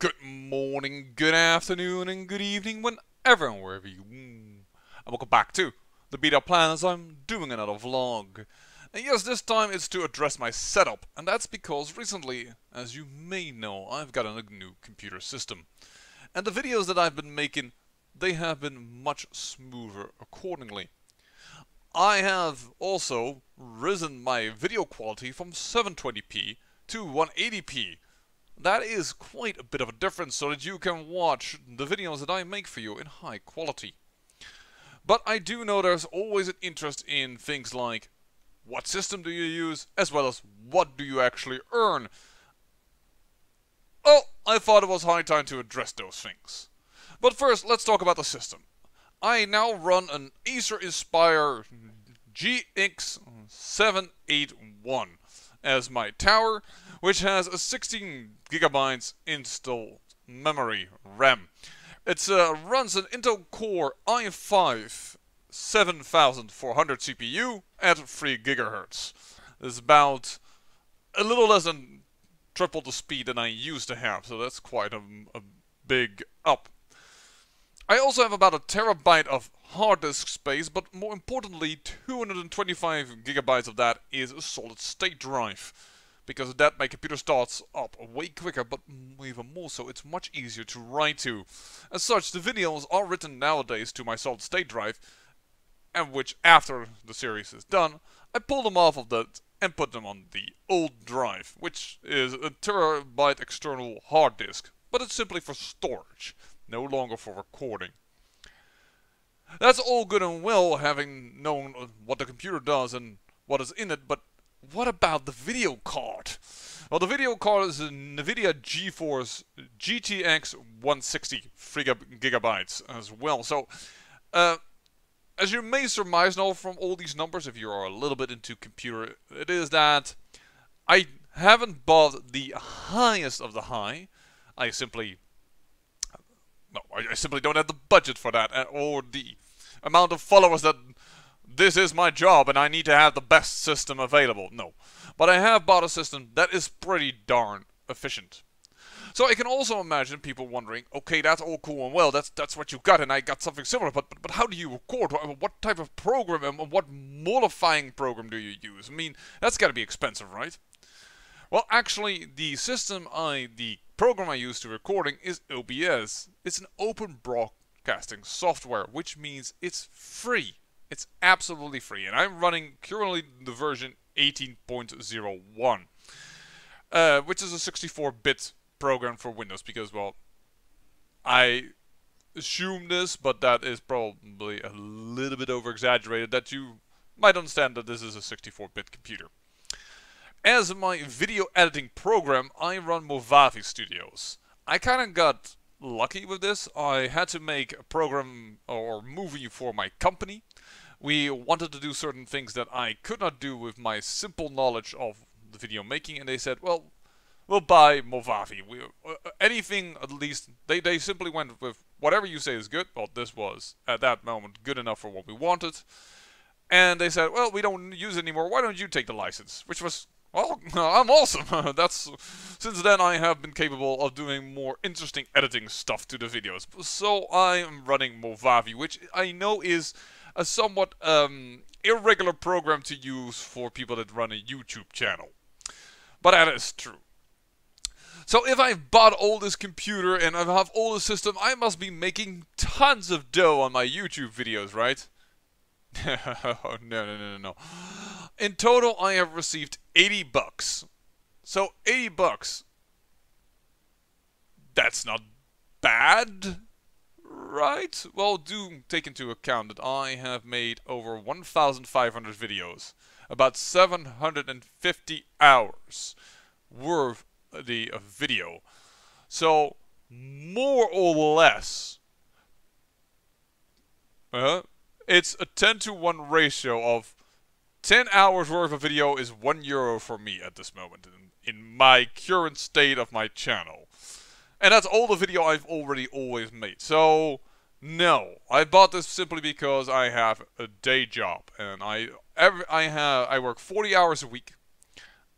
Good morning, good afternoon, and good evening, whenever and wherever you. And welcome back to the Beta Plan as I'm doing another vlog. And yes, this time it's to address my setup, and that's because recently, as you may know, I've got a new computer system. And the videos that I've been making, they have been much smoother accordingly. I have also risen my video quality from 720p to 180p. That is quite a bit of a difference so that you can watch the videos that I make for you in high quality. But I do know there's always an interest in things like what system do you use, as well as what do you actually earn. Well, I thought it was high time to address those things. But first, let's talk about the system. I now run an Acer Aspire GX781 as my tower, which has a 16 gigabytes installed memory RAM. It runs an Intel Core i5 7400 CPU at 3 GHz. It's about a little less than triple the speed than I used to have, so that's quite a big up. I also have about a terabyte of hard disk space, but more importantly, 225 gigabytes of that is a solid state drive. Because of that, my computer starts up way quicker, but even more so, it's much easier to write to. As such, the videos are written nowadays to my solid state drive, and which, after the series is done, I pull them off of that and put them on the old drive, which is a terabyte external hard disk, but it's simply for storage, no longer for recording. That's all good and well, having known what the computer does and what is in it, but what about the video card? Well, the video card is a NVIDIA GeForce GTX 160 3 gigabytes as well. So, as you may surmise now from all these numbers, if you are a little bit into computer, it is that I haven't bought the highest of the high. I simply don't have the budget for that, or the amount of followers that this is my job and I need to have the best system available. No. But I have bought a system that is pretty darn efficient. So I can also imagine people wondering, okay, that's all cool and well, that's what you got, and I got something similar, but how do you record? What type of program and what modifying program do you use? I mean, that's gotta be expensive, right? Well, actually, the program I use to recording is OBS. It's an open broadcasting software, which means it's free. It's absolutely free, and I'm running currently the version 18.01, which is a 64-bit program for Windows, because, well, I assume this, but that is probably a little bit over-exaggerated, that you might understand that this is a 64-bit computer. As my video editing program, I run Movavi Studios. I kind of got lucky with this. I had to make a program or movie for my company. We wanted to do certain things that I could not do with my simple knowledge of the video making, and they said, well, we'll buy Movavi. Anything, at least, they simply went with whatever you say is good. Well, this was, at that moment, good enough for what we wanted. And they said, well, we don't use it anymore. Why don't you take the license? Which was, well, I'm awesome. Since then I have been capable of doing more interesting editing stuff to the videos. So I am running Movavi, which I know is a somewhat irregular program to use for people that run a YouTube channel. But that is true. So if I've bought all this computer and I have all the system, I must be making tons of dough on my YouTube videos, right? No. In total, I have received 80 bucks. So 80 bucks. That's not bad, right? Well, do take into account that I have made over 1,500 videos. About 750 hours worth of the video. So, more or less, it's a 10-to-1 ratio of 10 hours worth of video is €1 for me at this moment in my current state of my channel. And that's all the video I've already always made. So, no, I bought this simply because I have a day job and I work 40 hours a week.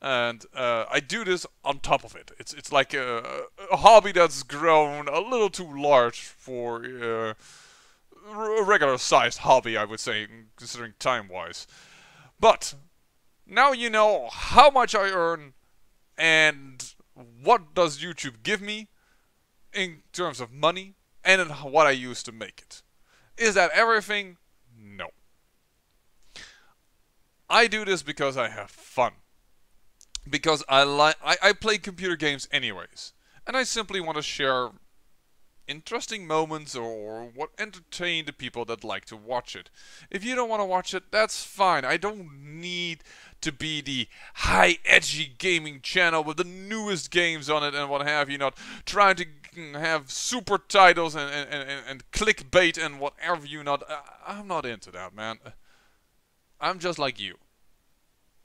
And I do this on top of it. It's like a hobby that's grown a little too large for a regular sized hobby, I would say, considering time-wise. But now you know how much I earn and what does YouTube give me in terms of money and what I use to make it. Is that everything? No. I do this because I have fun. Because I play computer games anyways. And I simply want to share interesting moments or what entertain the people that like to watch it. If you don't want to watch it, that's fine. I don't need to be the high edgy gaming channel with the newest games on it and what have you, not trying to have super titles and clickbait and whatever you not. I'm not into that, man. I'm just like you.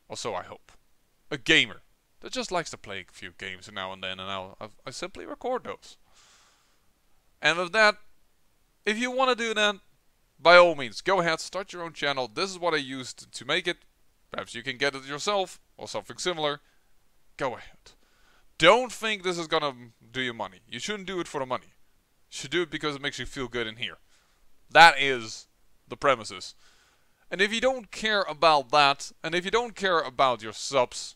Or so I hope. A gamer that just likes to play a few games now and then, and I simply record those. And with that, if you want to do that, by all means, go ahead, start your own channel. This is what I used to make it. Perhaps you can get it yourself, or something similar. Go ahead. Don't think this is gonna do you money. You shouldn't do it for the money. You should do it because it makes you feel good in here. That is the premises. And if you don't care about that, and if you don't care about your subs,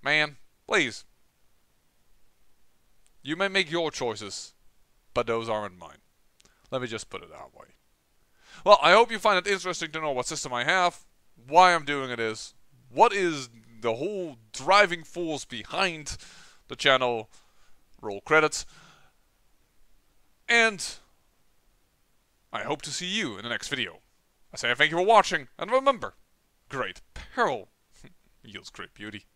man, please. You may make your choices, but those aren't mine. Let me just put it that way. Well, I hope you find it interesting to know what system I have, why I'm doing it is, what is the whole driving force behind the channel, roll credits, and I hope to see you in the next video. I say thank you for watching, and remember, great peril yields great beauty.